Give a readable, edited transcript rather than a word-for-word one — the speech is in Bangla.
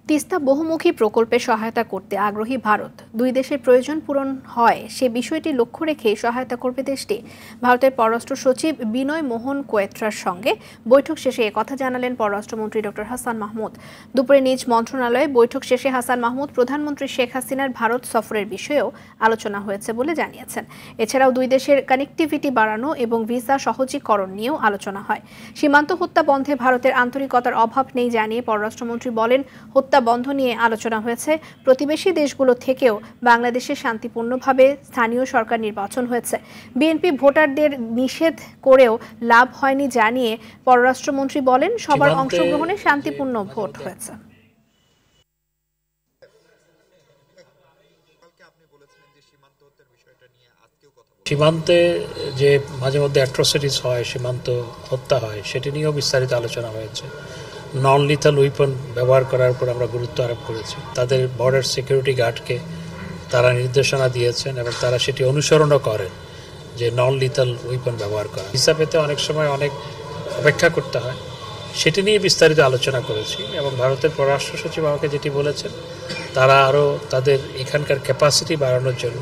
তিস্তা বহুমুখী প্রকল্পে সহায়তা করতে আগ্রহী ভারত। দুই দেশের প্রয়োজন পূরণ হয় সে বিষয়টি লক্ষ্য রেখে সহায়তা করবে দেশটি। ভারতের পররাষ্ট্র সচিব বিনয় মোহন কোয়েত্রার সঙ্গে বৈঠক শেষে একথা জানালেন পররাষ্ট্রমন্ত্রী ডক্টর হাসান মাহমুদ। দুপুরে নিজ মন্ত্রণালয়ে বৈঠক শেষে হাসান মাহমুদ প্রধানমন্ত্রী শেখ হাসিনার ভারত সফরের বিষয়েও আলোচনা হয়েছে বলে জানিয়েছেন। এছাড়াও দুই দেশের কানেক্টিভিটি বাড়ানো এবং ভিসা সহজীকরণ নিয়েও আলোচনা হয়। সীমান্ত হত্যা বন্ধে ভারতের আন্তরিকতার অভাব নেই জানিয়ে পররাষ্ট্রমন্ত্রী বলেন, হত্যা বন্ধ নিয়ে আলোচনা হয়েছে। প্রতিবেশী দেশগুলো থেকেও বাংলাদেশে শান্তিপূর্ণভাবে স্থানীয় সরকার নির্বাচন হয়েছে। বিএনপি ভোটারদের নিষেধ করেও লাভ হয়নি জানিয়ে পররাষ্ট্রমন্ত্রী বলেন, সবার অংশগ্রহণে শান্তিপূর্ণ ভোট হয়েছে। সীমান্তে যে মাঝে মধ্যে অ্যাট্রোসিটিস হয়, সীমান্ত হত্যা হয়, সেটি নিয়েও বিস্তারিত আলোচনা হয়েছে। নন লিথাল উইপন ব্যবহার করার উপর আমরা গুরুত্ব আরোপ করেছি। তাদের বর্ডার সিকিউরিটি গার্ডকে তারা নির্দেশনা দিয়েছেন এবং তারা সেটি অনুসরণও করেন যে নন লিথাল উইপন ব্যবহার করা। ভিসা পেতে অনেক সময় অনেক অপেক্ষা করতে হয়, সেটি নিয়ে বিস্তারিত আলোচনা করেছি এবং ভারতের পররাষ্ট্র সচিব আমাকে যেটি বলেছেন, তারা আরও তাদের এখানকার ক্যাপাসিটি বাড়ানোর জন্য